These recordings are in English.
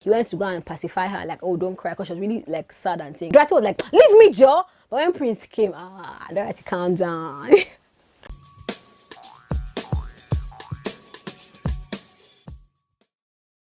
he went to go and pacify her, like, oh, don't cry, because she was really like sad and saying. Dorathy was like, leave me, Joe. But when Prince came, Dorathy, calm down.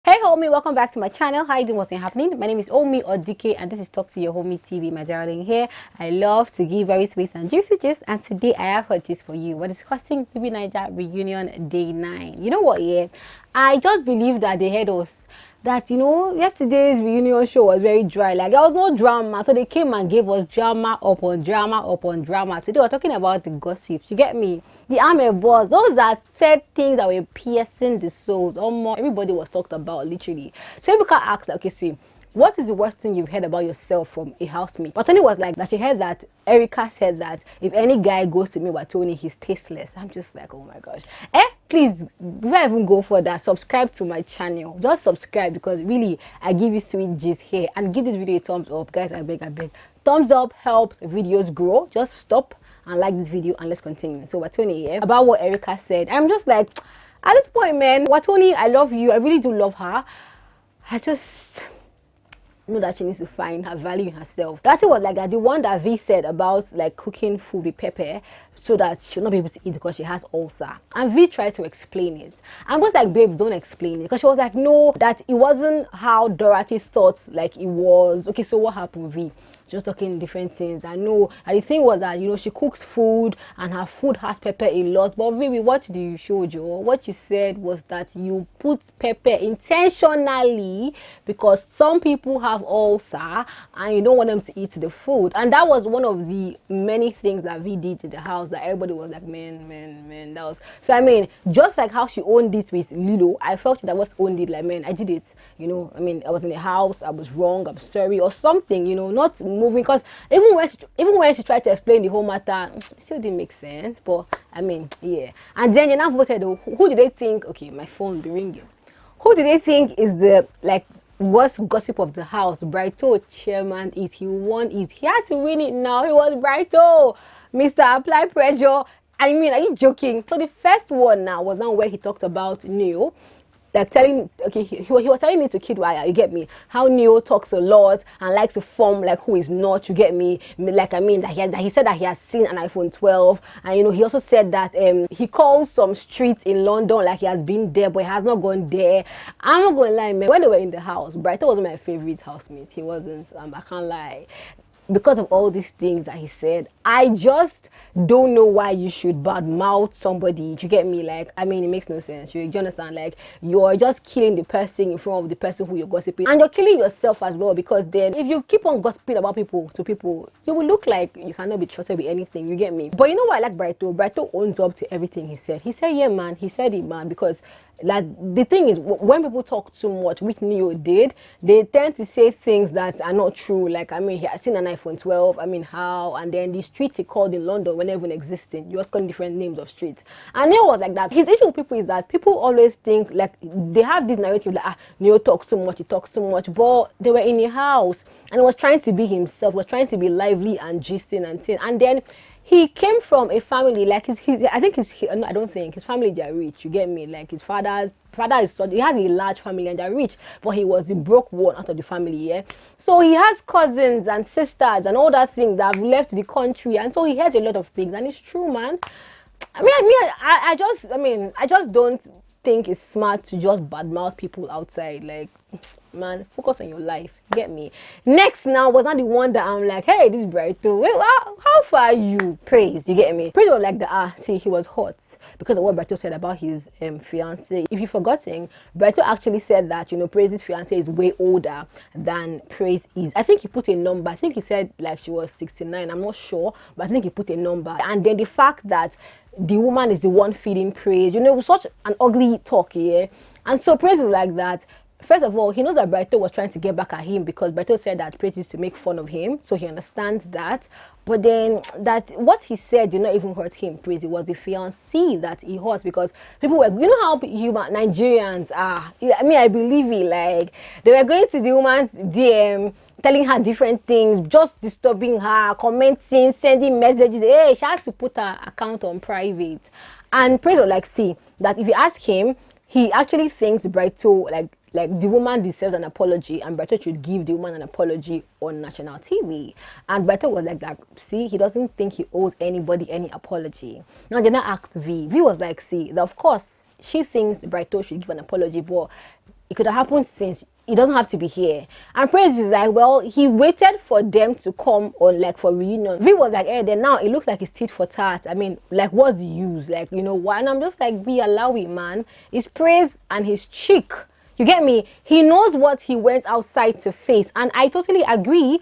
Hey homie, welcome back to my channel. How you doing? What's happening? My name is Omi or DK and this is Talk to Your Homie TV, my darling. Here I love to give very sweet and juicy gist, and today I have hot gist for you. We're discussing Bbnaija reunion day 9. You know what, yeah, I just believe that they had us that, you know, yesterday's reunion show was very dry. Like, there was no drama, so they came and gave us drama upon drama upon drama. Today we're talking about the gossips, you get me? The army boss, those that said things that were piercing the souls. Almost everybody was talked about, literally. So people can ask, like, okay, see, what is the worst thing you've heard about yourself from a housemate? But Tony was like that she heard that Erica said that if any guy goes to me with Tony, he's tasteless. I'm just like, oh my gosh. Please, before I even go for that, subscribe to my channel. Just subscribe, because really I give you sweet gist here. And give this video a thumbs up, guys. I beg. Thumbs up helps videos grow. Just stop and like this video and let's continue. So Watoni, yeah, about what Erica said, I'm just like, at this point, man, Watoni, I love you. I really do love her. I just know that she needs to find her value in herself. That was like that, the one that V said about like cooking food with pepper so that she'll not be able to eat because she has ulcer. And V tried to explain it. And was like, babes, don't explain it. Because she was like, no, that it wasn't how Dorathy thought like it was. Okay, so what happened, V? Just talking different things. I know. And the thing was that, you know, she cooks food and her food has pepper a lot. But baby, what you showed you, what you said was that you put pepper intentionally because some people have ulcer and you don't want them to eat the food. And that was one of the many things that V did in the house that everybody was like, man, that was. So I mean, just like how she owned it with Lilo, I felt that was owned it like, man, I did it. You know, I mean, I was in the house, I was wrong, I'm sorry, or something, you know, not moving, because even when she tried to explain the whole matter, it still didn't make sense. But I mean, yeah. And then you now voted, who do they think, okay, my phone will be ringing, who do they think is the like worst gossip of the house? Brighto chairman it, he won it, he had to win it. Now it was Brighto, Mr. Apply Pressure. I mean, are you joking? So the first one now was now where he talked about Neo, like telling, okay, he was telling me to Kid Wire, you get me, how Neo talks a lot and likes to form like who is not, you get me, like, I mean, that he said that he has seen an iPhone 12, and you know, he also said that he calls some streets in London like he has been there, but he has not gone there. I'm not gonna lie, man, when they were in the house, Brighto wasn't my favorite housemate. He wasn't, I can't lie. Because of all these things that he said, I just don't know why you should badmouth somebody. You get me? Like, I mean, it makes no sense. You understand? Like, you're just killing the person in front of the person who you're gossiping, and you're killing yourself as well. Because then, if you keep on gossiping about people to people, you will look like you cannot be trusted with anything. You get me? But you know what I like Brighto? Brighto owns up to everything he said. He said, yeah, man. He said it, man, because like the thing is, when people talk too much, which Neo did, they tend to say things that are not true. Like, I mean, he has seen an iPhone 12. I mean, how? And then the streets he called in London were never even existing. You was calling different names of streets. And Neo was like that. His issue with people is that people always think like they have this narrative like, Neo talks too much, he talks too much. But they were in a house and he was trying to be himself, was trying to be lively and gisting and thing. And then he came from a family like I don't think his family, they are rich. You get me? Like his father is, he has a large family and they're rich, but he was the broke one out of the family. Yeah, so he has cousins and sisters and all that things that have left the country, and so he has a lot of things, and it's true, man. I just don't think it's smart to just badmouth people outside. Like, man, focus on your life. Get me? Next now was not the one that I'm like, hey, this Brighto, wait, how far are you? Praise, you get me? Praise was like the see, he was hot because of what Brighto said about his fiance. If you've forgotten, Brighto actually said that, you know, Praise's fiance is way older than Praise is. I think he put a number. I think he said like she was 69. I'm not sure, but I think he put a number. And then the fact that the woman is the one feeding Praise, you know, it was such an ugly talk, yeah. And so Praise is like that. First of all, he knows that Brighto was trying to get back at him because Brighto said that Praise used to make fun of him, so he understands that. But then that what he said did not even hurt him, Praise. It was the fiancé that he hurt, because people were, you know how human Nigerians are. I mean, I believe it. Like, they were going to the woman's DM, telling her different things, just disturbing her, commenting, sending messages. Hey, she has to put her account on private. And Praise was like, see, that if you ask him, he actually thinks Brighto like the woman deserves an apology and Brighto should give the woman an apology on national TV. And Brighto was like that, see, he doesn't think he owes anybody any apology. Now they now asked V. V was like, see, that of course she thinks Brighto should give an apology, but it could have happened since he doesn't have to be here. And Praise is like, well, he waited for them to come on like for reunion. V was like, then now it looks like it's tit for tat. I mean, like, what's the use? Like, you know what? And I'm just like, V, allow it, man. It's Praise and his chick. You get me? He knows what he went outside to face. And I totally agree.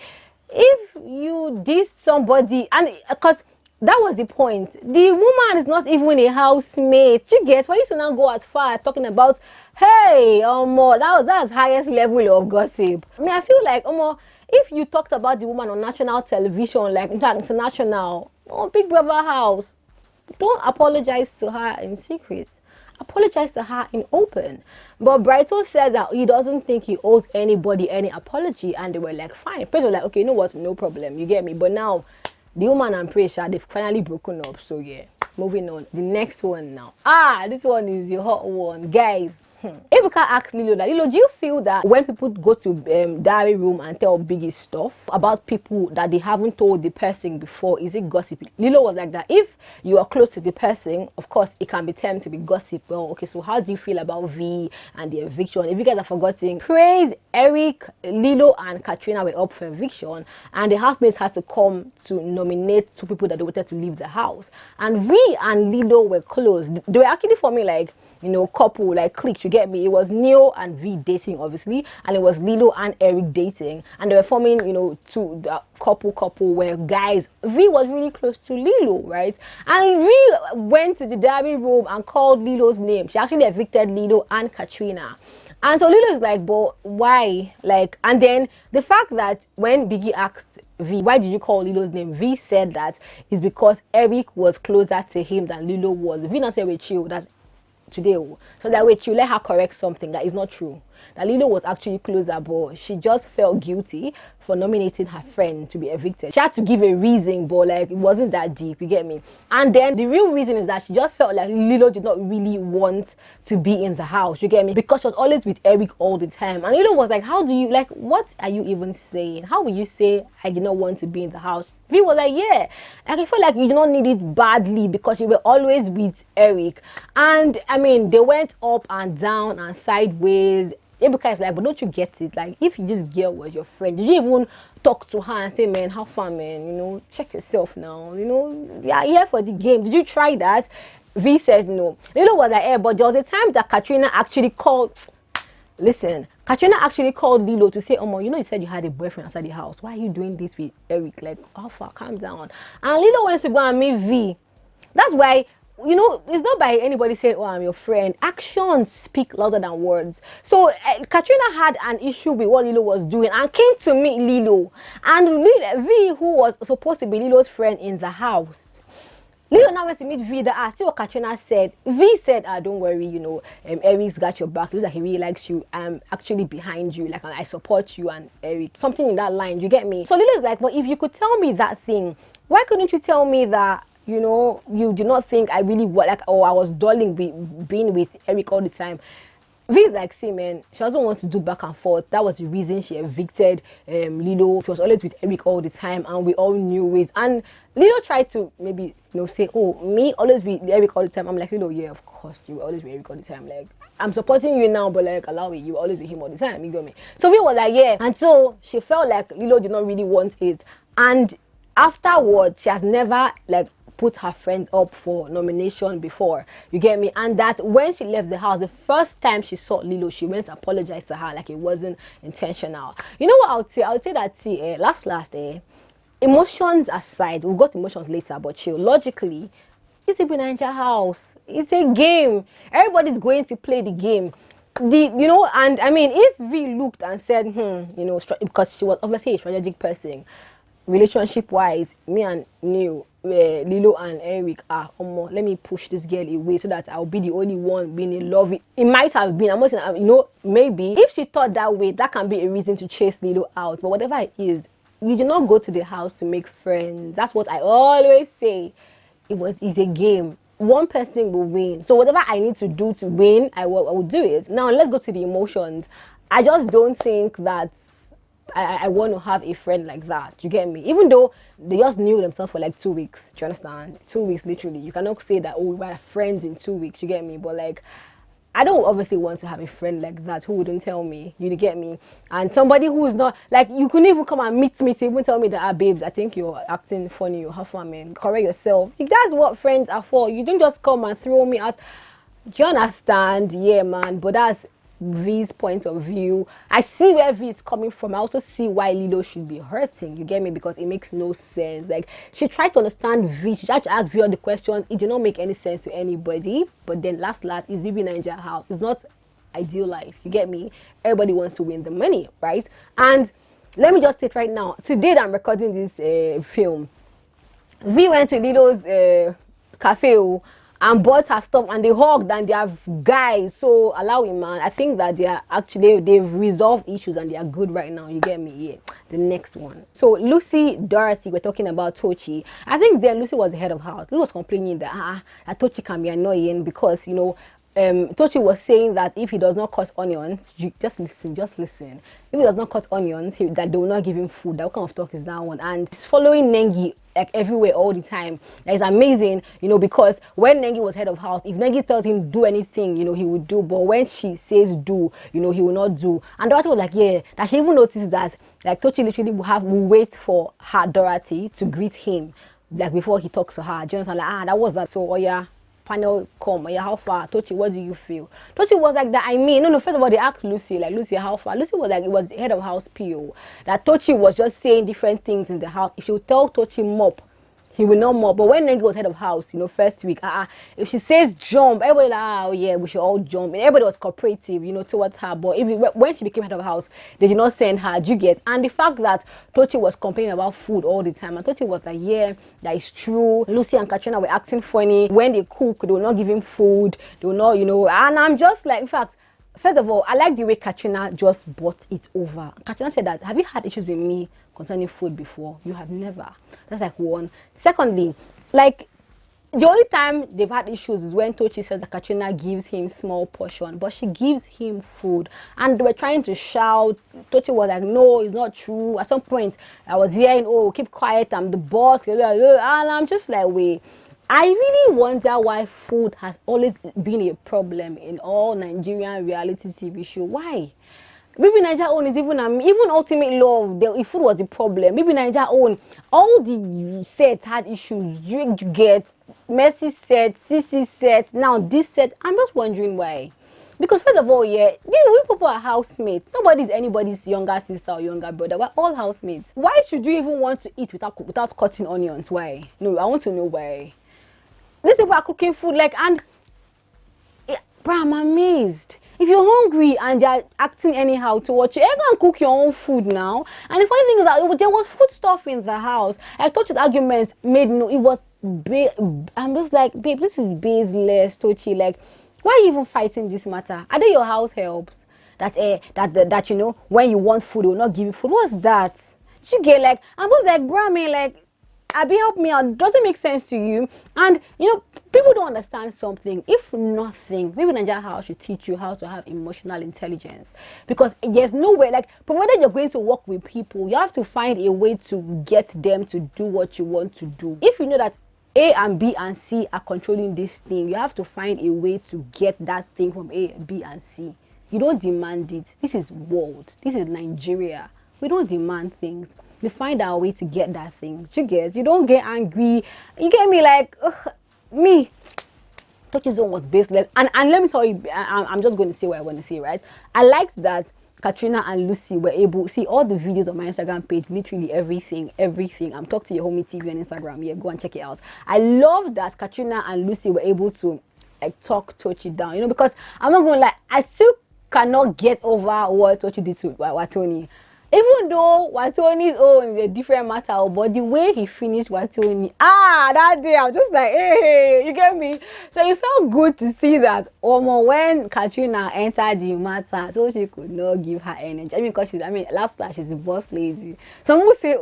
If you diss somebody, and because that was the point. The woman is not even a housemate. You get why you should now go as far as talking about, hey, that's highest level of gossip. I mean, I feel like if you talked about the woman on national television, like international, Big Brother house, don't apologize to her in secret. Apologize to her in open. But Brighto says that he doesn't think he owes anybody any apology, and they were like, fine. Praise was like, okay, you know what, no problem, you get me. But now the woman and Praise, they've finally broken up. So yeah, moving on. The next one now. This one is the hot one, guys. Ebuka asked Lilo that, Lilo, do you feel that when people go to diary room and tell Biggie stuff about people that they haven't told the person before, is it gossip? Lilo was like that. If you are close to the person, of course, it can be termed to be gossip. Well, okay, so how do you feel about V and the eviction? If you guys are forgetting, Praise, Eric, Lilo, and Ka3Na were up for eviction, and the housemates had to come to nominate 2 people that they wanted to leave the house. And V and Lilo were close. They were actually forming like, you know, couple, like cliques, you get me. It was Neo and V dating, obviously, and it was Lilo and Eric dating, and they were forming, you know, the couple where guys. V was really close to Lilo, right? And V went to the diary room and called Lilo's name. She actually evicted Lilo and Ka3Na. And so Lilo is like, but why? Like, and then the fact that when Biggie asked V, why did you call Lilo's name? V said that is because Eric was closer to him than Lilo was. V not say, wait, chill, that's today, so that way you let her correct something that is not true, that Lilo was actually closer, but she just felt guilty for nominating her friend to be evicted. She had to give a reason, but like it wasn't that deep, you get me. And then the real reason is that she just felt like Lilo did not really want to be in the house, you get me, because she was always with Eric all the time. And Lilo was like, how do you, like, what are you even saying? How will you say I did not want to be in the house? V was like, yeah, like, I feel like you do not need it badly because you were always with Eric. And I mean, they went up and down and sideways. Ebuka is like, but don't you get it? Like, if this girl was your friend, did you even talk to her and say, man, how far, man? You know, check yourself now. You know, yeah, here for the game. Did you try that? V said no. Lilo was like, but there was a time that Ka3Na actually called. Listen, Ka3Na actually called Lilo to say, you know, you said you had a boyfriend outside the house. Why are you doing this with Eric? Like, how far? Calm down. And Lilo wants to go and meet V. That's why, you know, it's not by anybody saying, I'm your friend. Actions speak louder than words. So Ka3Na had an issue with what Lilo was doing and came to meet Lilo. And V, who was supposed to be Lilo's friend in the house, Lilo now went to meet V. See what Ka3Na said. V said, don't worry, you know, Eric's got your back. It looks like he really likes you. I'm actually behind you. Like, I support you and Eric. Something in that line, you get me? So Lilo's like, well, if you could tell me that thing, why couldn't you tell me that, you know, you do not think I really was, like, I was dulling being with Eric all the time? V is like, see, man, she doesn't want to do back and forth. That was the reason she evicted Lilo. She was always with Eric all the time, and we all knew it. And Lilo tried to maybe, you know, say, me always with Eric all the time. I'm like, Lilo, yeah, of course, you were always with Eric all the time. Like, I'm supporting you now, but like, allow it. You were always with him all the time. You got me? So V was like, yeah. And so she felt like Lilo did not really want it. And afterwards, she has never, like, put her friends up for nomination before, you get me. And that when she left the house, the first time she saw Lilo, she went to apologize to her like it wasn't intentional. You know what I would say that last emotions aside, we've got emotions later, but chill, logically, it's a Bbnaija house, it's a game, everybody's going to play the game. You know, and I mean, if V looked and said, you know, because she was obviously a strategic person, relationship wise, me and Neo, Lilo and Eric are, let me push this girl away so that I'll be the only one being in love. It might have been, I'm not saying, you know, maybe if she thought that way, that can be a reason to chase Lilo out. But whatever it is, you do not go to the house to make friends. That's what I always say. It's a game. one person will win. So whatever I need to do to win, I will do it. Now let's go to the emotions. I just don't think that I want to have a friend like that. You get me? Even though they just knew themselves for like 2 weeks. Do you understand? 2 weeks literally. You cannot say that, oh, we were friends in 2 weeks. You get me? But like, I don't obviously want to have a friend like that who wouldn't tell me. You get me? And somebody who is not, like, you couldn't even come and meet me to even tell me that, babes, I think you're acting funny, you're half a man. Correct yourself. That's what friends are for. You don't just come and throw me out. Do you understand? Yeah, man. But that's V's point of view. I see where V is coming from. I also see why Lilo should be hurting. You get me? Because it makes no sense. Like, she tried to understand V. She tried to ask V all the questions. It did not make any sense to anybody. But then last, it's Bbnaija house. It's not ideal life. You get me? Everybody wants to win the money, right? And let me just say it right now. Today that I'm recording this film, V went to Lilo's cafe and bought her stuff, and they hugged, and they have guys. So allow him, man. I think that they've resolved issues and they are good right now. You get me? Yeah. The next one. So Lucy, Dorathy, we're talking about Tochi. I think then Lucy was the head of house. Lucy was complaining that that Tochi can be annoying because, you know, Tochi was saying that if he does not cut onions, just listen. If he does not cut onions, that they will not give him food. That kind of talk is that one. And he's following Nengi like everywhere all the time. That is amazing, you know, because when Nengi was head of house, if Nengi tells him do anything, you know, he would do. But when she says do, you know, he will not do. And Dorathy was like, yeah, that she even noticed that like Tochi literally will wait for her Dorathy to greet him, like before he talks to her. Do you understand? Like, that was that. So, oh yeah. Panel come, yeah, how far? Tochi, what do you feel? Tochi was like that. I mean, no, first of all, they asked Lucy, like, Lucy, how far? Lucy was like, it was the head of house PO. That Tochi was just saying different things in the house. If you tell Tochi mop, he will not mop. But when Nengi was head of house, you know, first week, if she says jump, everybody like, oh yeah, we should all jump. And everybody was cooperative, you know, towards her. But when she became head of house, they did not send her. Do you get? And the fact that Tochi was complaining about food all the time, and Tochi was like, yeah, that is true. Lucy and Ka3Na were acting funny. When they cook, they will not give him food. They will not, you know. And I'm just like, in fact, first of all, I like the way Ka3Na just bought it over. Ka3Na said that, have you had issues with me concerning food before? You have never. That's like one. Secondly, like, the only time they've had issues is when Tochi says that Ka3Na gives him small portion, but she gives him food. And they were trying to shout. Tochi was like, no, it's not true. At some point, I was hearing, oh, keep quiet, I'm the boss. And I'm just like, wait. I really wonder why food has always been a problem in all Nigerian reality TV shows. Why? Bbnaija own is even Ultimate Love. If food was the problem, Bbnaija own all the sets had issues. You get Mercy set, Sissy set, now this set. I'm just wondering why. Because first of all, yeah, we people are housemates. Nobody's anybody's younger sister or younger brother. We're all housemates. Why should you even want to eat without cutting onions? Why? No, I want to know why. These people are cooking food like, and bro, I'm amazed. If you're hungry and you're acting anyhow to watch it, you can cook your own food now. And the funny thing is that there was food stuff in the house. I thought his argument made no, it was I'm just like, babe, this is baseless, Tochi. Like, why are you even fighting this matter? Are they your house helps? That you know, when you want food, they will not give you food. What's that? You get like, I'm just like, bro, man, like, Abby, help me out. Does it make sense to you? And you know, people don't understand something. If nothing, maybe Bbnaija house should teach you how to have emotional intelligence. Because there's no way, like, provided you're going to work with people, you have to find a way to get them to do what you want to do. If you know that A and B and C are controlling this thing, you have to find a way to get that thing from A, B, and C. You don't demand it. This is world. This is Nigeria. We don't demand things. We find our way to get that thing. You don't get angry. You get me? Like, me. Tochi's zone was baseless. And let me tell you, I'm just going to say what I want to say, right? I liked that Ka3Na and Lucy were able, see all the videos on my Instagram page, literally everything. I'm Talk to Your Homie TV on Instagram. Yeah, go and check it out. I love that Ka3Na and Lucy were able to like talk Tochi down, you know, because I'm not going to lie, I still cannot get over what Tochi did to Watoni. Even though Watoni's own is a different matter, but the way he finished Watoni, that day I was just like, hey, you get me? So it felt good to see that when Ka3Na entered the matter, so she could not give her energy. Because last class she's a boss lady. Some will say,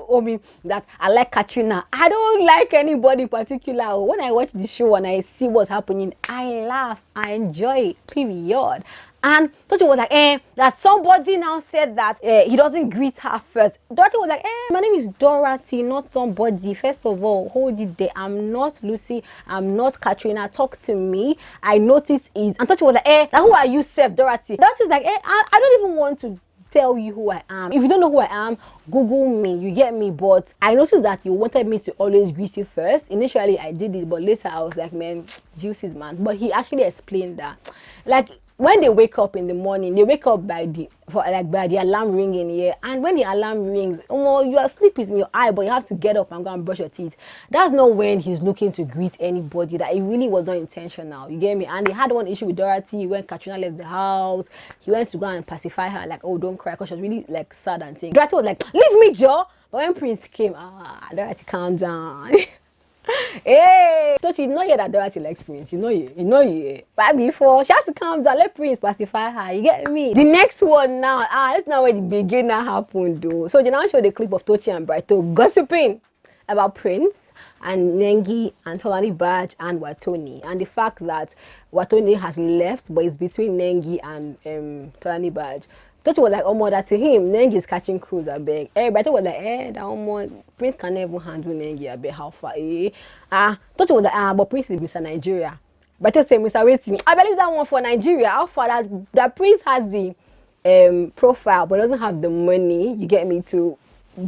that I like Ka3Na. I don't like anybody in particular. When I watch the show and I see what's happening, I laugh, I enjoy it, period. And Tochi was like, that somebody now said that he doesn't greet her first. Dorathy was like, my name is Dorathy, not somebody. First of all, hold it there. I'm not Lucy. I'm not Ka3Na. Talk to me. I noticed it. And Tochi was like, now who are you, Seth, Dorathy? Dorathy's like, I don't even want to tell you who I am. If you don't know who I am, Google me, you get me? But I noticed that you wanted me to always greet you first. Initially, I did it, but later I was like, man, juices, man. But he actually explained that, like, when they wake up in the morning, they wake up by the alarm ringing here, and when the alarm rings, you are sleeping in your eye, but you have to get up and go and brush your teeth. That's not when he's looking to greet anybody. That it really was not intentional, you get me? And he had one issue with Dorathy when Ka3Na left the house. He went to go and pacify her, like, oh, don't cry, because she was really like sad and things. Dorathy was like, leave me, Joe. But when Prince came, Dorathy, calm down. Hey, Tochi, you know that Dorathy likes Prince. You know. But before, she has to calm down, let Prince pacify her. You get me? The next one now, that's not where the beginner happened though. So they now show the clip of Tochi and Brighto gossiping about Prince and Nengi and Bbnaija and Watoni, and the fact that Watoni has left, but it's between Nengi and Bbnaija. Tochi was like, that to him, Nengi is catching cruise, I beg. Brighto was like, that Prince can never handle Nengi, I beg, how far, Tochi was like, but Prince is Mr. Nigeria. Brighto said, Mr. Waiting, I believe that one for Nigeria, how far that Prince has the profile, but doesn't have the money, you get me, to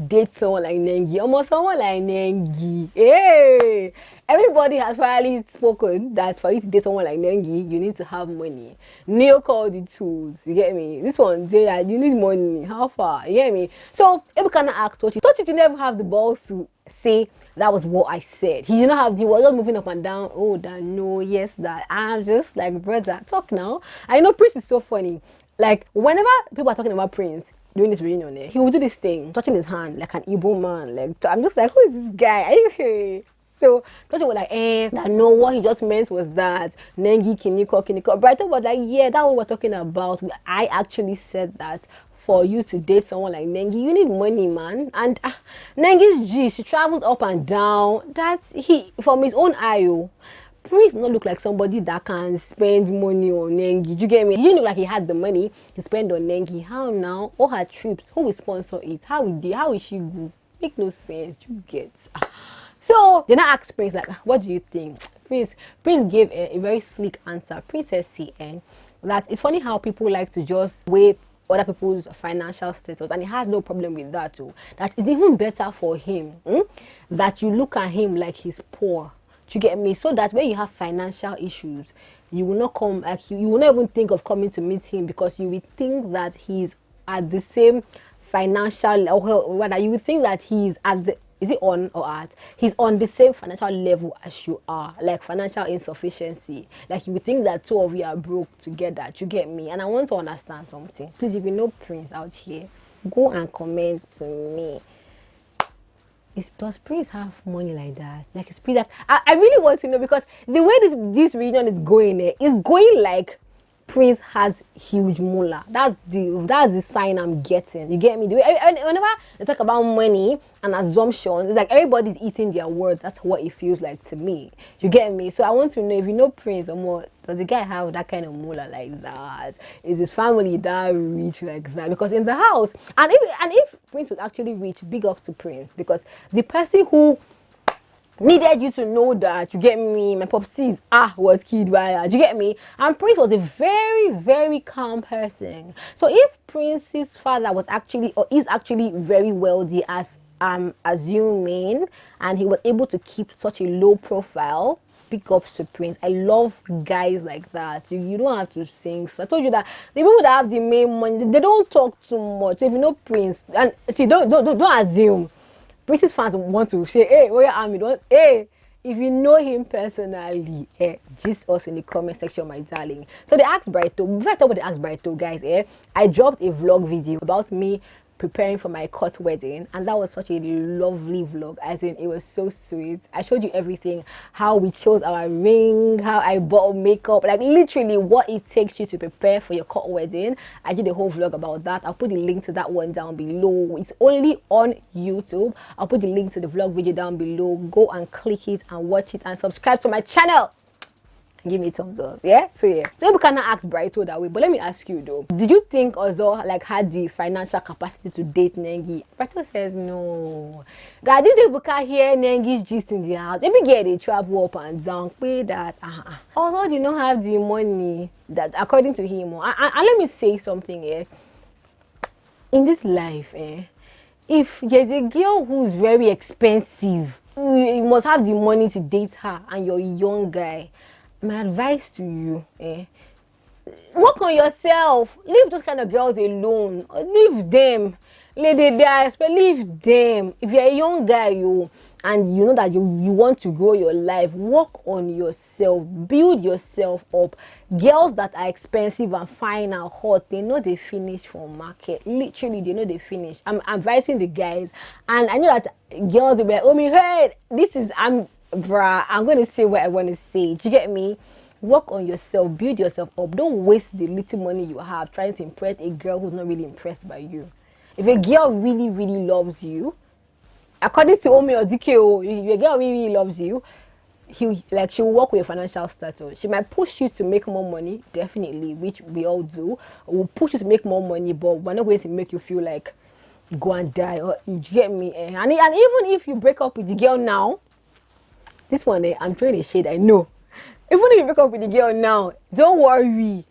date someone like Nengi. Almost someone like Nengi. Hey! Everybody has finally spoken that for you to date someone like Nengi, you need to have money. Neo called the tools. You get me? This one, you need money. How far? You get me? So, if we cannot ask Tochi, Tochi did never have the balls to say that was what I said. He did not have, he was just moving up and down. Oh, that, no, yes, that. I'm just like, brother, talk now. I know Prince is so funny. Like, whenever people are talking about Prince doing this reunion, he will do this thing, touching his hand like an Igbo man. Like, I'm just like, who is this guy? Are you here? So Tochi was like, that no, what he just meant was that Nengi Kiniko. Brighto was like, yeah, that's what we're talking about. I actually said that for you to date someone like Nengi, you need money, man. And Nengi's G, she travels up and down. That's from his own eye. Prince not look like somebody that can spend money on Nengi. You get me? He didn't look like he had the money to spend on Nengi. How now? All her trips, who will sponsor it? How will she go? Make no sense. You get. So then I asked Prince, like, what do you think? Prince gave a very sleek answer. Princess CN, that it's funny how people like to just weigh other people's financial status, and he has no problem with that too. That is even better for him that you look at him like he's poor. You get me? So that when you have financial issues, you will not come, like, you will not even think of coming to meet him, because you will think that he's at the same financial, or rather you will think that he's at the, is it on or at? He's on the same financial level as you are, like financial insufficiency. Like you would think that two of you are broke together. You get me? And I want to understand something. Please, if you know Prince out here, go and comment to me. Does Prince have money like that? Like, it's Prince, I really want to know, because the way this reunion is going, is going like Prince has huge moolah. That's the sign I'm getting. You get me? Whenever they talk about money and assumptions, it's like everybody's eating their words. That's what it feels like to me. You get me? So I want to know, if you know Prince or more, does the guy have that kind of moolah like that? Is his family that rich like that? Because in the house, and if Prince was actually rich, big up to Prince, because the person who needed you to know that, you get me, my popsies was killed by that, you get me? And Prince was a very, very calm person. So if Prince's father was actually, or is actually very wealthy, as assuming, and he was able to keep such a low profile, big ups to Prince. I love guys like that. You don't have to sing. So I told you that the people that have the main money, they don't talk too much. If you know Prince, and see, don't assume. British fans want to say, hey, Royal Army, don't, hey, if you know him personally, just us in the comment section, my darling. So they asked Brighto, before I talk about they asked Brighto, guys, I dropped a vlog video about me preparing for my court wedding, and that was such a lovely vlog. As in, it was so sweet. I showed you everything, how we chose our ring, how I bought makeup, like literally what it takes you to prepare for your court wedding. I did a whole vlog about that. I'll put the link to that one down below. It's only on YouTube. I'll put the link to the vlog video down below. Go and click it and watch it and subscribe to my channel. Give me a thumbs up. Yeah, so people cannot ask Brighto that way, but let me ask you though, did you think Ozo like had the financial capacity to date Nengi? Brighto says no. God, did the book hear Nengi's gist in the house? Maybe get a travel up and down, pay that. Although did not have the money that according to him. And let me say something here. In this life, if there's a girl who's very expensive, you must have the money to date her, and you're a young guy. My advice to you, work on yourself. Leave those kind of girls alone. Leave them. Leave them. If you're a young guy, and you know that you want to grow your life, work on yourself. Build yourself up. Girls that are expensive and fine and hot, they know they finish from market. Literally, they know they finish. I'm advising the guys, and I know that girls will be like, oh me heard this is I'm going to say what I want to say. Do you get me? Work on yourself. Build yourself up. Don't waste the little money you have trying to impress a girl who's not really impressed by you. If a girl really, really loves you, according to Omi or DKO, if a girl really loves you, she will work with your financial status. She might push you to make more money, definitely, which we all do. We'll push you to make more money, but we're not going to make you feel like go and die. Or, you get me? And even if you break up with the girl now, this one, I'm throwing a shade, I know. Even if you break up with the girl now, don't worry.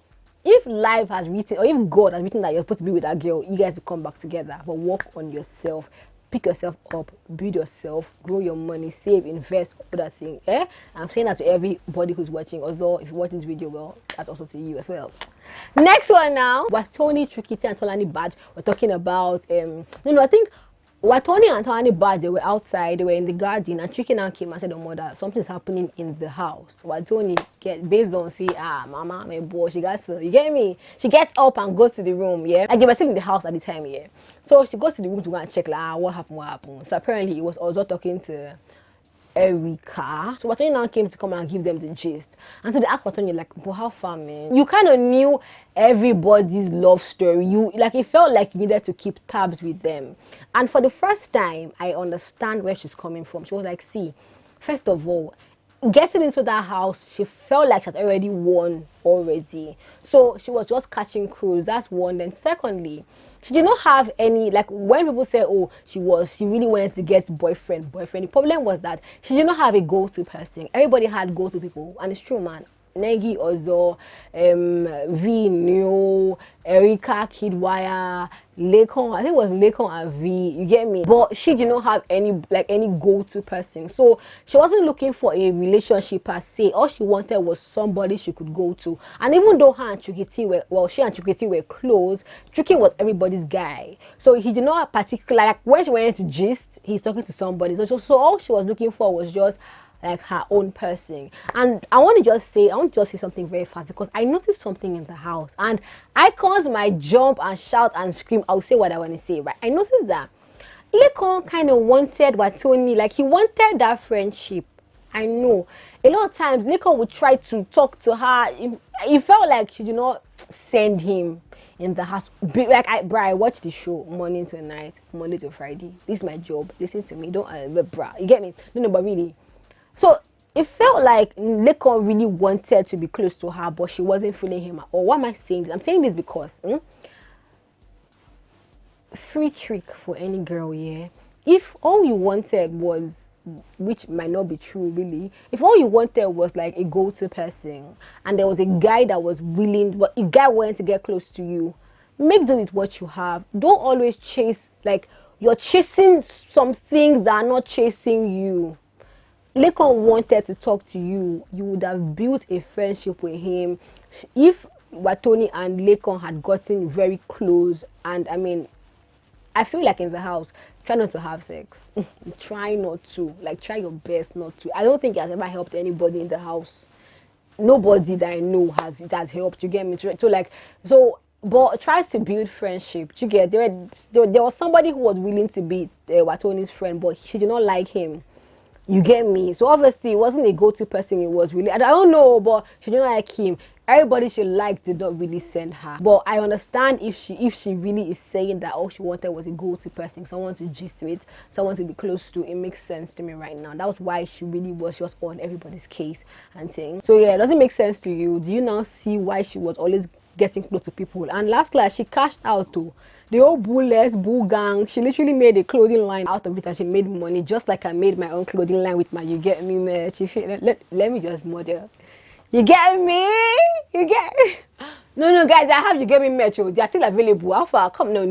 If life has written, or if God has written that you're supposed to be with that girl, you guys will come back together. But work on yourself. Pick yourself up. Build yourself. Grow your money. Save. Invest. All that thing. I'm saying that to everybody who's watching. Also, if you watch this video, well, that's also to you as well. Next one now. Watoni, Trikiti, and Tolani Badge. We're talking about, I think Watoni and Tolani Badge, they were outside, they were in the garden, and Trikiti now came and said, oh mother, something's happening in the house. Watoni based on say, mama, my boy, she got to, you get me? She gets up and goes to the room, yeah? Like they were still in the house at the time, yeah? So she goes to the room to go and check, like, what happened? So apparently it was also talking to Erica. So Watoni now came to come and give them the gist. And so they asked Watoni, like, but how far, man? You kind of knew everybody's love story. It felt like you needed to keep tabs with them. And for the first time, I understand where she's coming from. She was like, see, first of all, getting into that house, she felt like she had already won already. So she was just catching cruise. That's one. Then secondly, she did not have any, like when people say, oh, she really wanted to get boyfriend. The problem was that she did not have a go-to person. Everybody had go-to people. And it's true, man. Nengi, Ozo, V, Neo, Erica, Kidwire, Lekon. I think it was Lekon and V. You get me? But she did not have any go-to person. So she wasn't looking for a relationship per se. All she wanted was somebody she could go to. And even though her and Trikiti were close, Trikiti was everybody's guy. So he did not particularly, like when she went to gist, he's talking to somebody. So all she was looking for was just like her own person. And I want to just say something very fast, because I noticed something in the house, and icons might jump and shout and scream. I'll say what I want to say, right? I noticed that Lekon kind of wanted Watoni, like he wanted that friendship. I know a lot of times Lekon would try to talk to her. It felt like she did not send him in the house. Like I watch the show morning to night, Monday to Friday. This is my job. Listen to me. Don't you get me? No, but really. So it felt like Lekon really wanted to be close to her, but she wasn't feeling him. Or what am I saying? I'm saying this because free trick for any girl, yeah. If all you wanted was, which might not be true really, if all you wanted was like a go-to person, and there was a guy that was willing, but a guy wanted to get close to you, make do with what you have. Don't always chase, like you're chasing some things that are not chasing you. Lekon wanted to talk to you. You would have built a friendship with him. If Watoni and Lekon had gotten very close, and I mean, I feel like in the house, try not to have sex. Try not to. Like, try your best not to. I don't think it has ever helped anybody in the house. Nobody that I know has helped. You get me? So but tries to build friendship. You get there was somebody who was willing to be Watoni's friend, but she did not like him. You get me? So obviously it wasn't a go-to person. It was really, I don't know, but she didn't like him. Everybody she liked did not really send her. But I understand if she really is saying that all she wanted was a go-to person, someone to gist with, someone to be close to. It makes sense to me right now. That was why she was just on everybody's case and saying. So yeah, does it make sense to you? Do you now see why she was always getting close to people? And last she cashed out too. The whole bull gang, she literally made a clothing line out of it and she made money, just like I made my own clothing line with my You Get Me merch. Let me just model. You get me? You get No, guys, I have You Get Me merch. They are still available. How far? Come, no,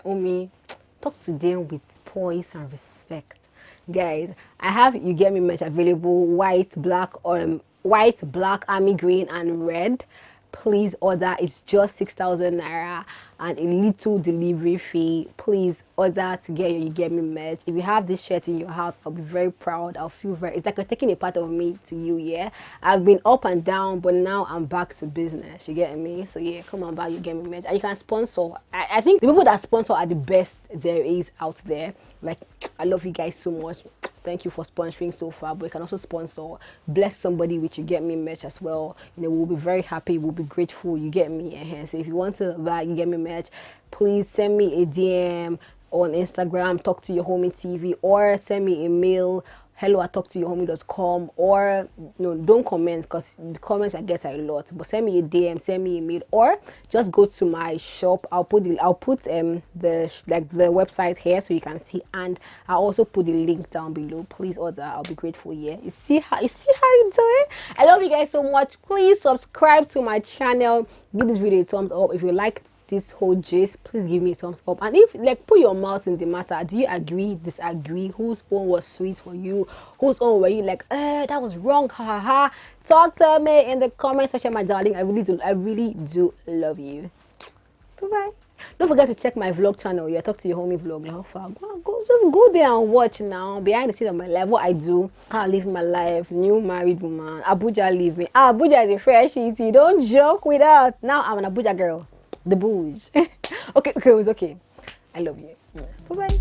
Omi. Talk to them with poise and respect. Guys, I have You Get Me merch available, white, black, army green, and red. Please order. It's just 6,000 naira and a little delivery fee. Please order to get your You Get Me merch. If you have this shirt in your house, I'll be very proud. I'll feel very, it's like you're taking a part of me to you. Yeah, I've been up and down, but now I'm back to business. You get me? So yeah, come on, buy You Get Me merch. And you can sponsor. I think the people that sponsor are the best there is out there. Like, I love you guys so much. Thank you for sponsoring so far, but you can also sponsor, bless somebody with You Get Me merch as well. You know, we'll be very happy, we'll be grateful. You get me? So if you want to buy You Get Me merch, please send me a DM on Instagram, Talk to Your Homie TV, or send me a mail, hello@talktoyourhomie.com, or don't comment, because the comments I get are a lot, but send me a DM, send me a mail, or just go to my shop. I'll put the website here so you can see, and I'll also put the link down below. Please order, I'll be grateful. Yeah, you see how you doing? I love you guys so much. Please subscribe to my channel, give this video a thumbs up if you liked this whole gist. Please give me a thumbs up, and if put your mouth in the matter. Do you agree, disagree? Whose own was sweet for you? Whose own were you like, that was wrong, ha ha? Talk to me in the comment section, my darling. I really do love you. Bye bye. Don't forget to check my vlog channel. Yeah, Talk to Your Homie vlog. How far? Just go there and watch now. Behind the scenes of my life, what I do, how I live my life. New married woman, Abuja living. Abuja is a fresh city. Don't joke with us. Now I'm an Abuja girl. The bouge. Okay, it was okay. I love you. Bye bye.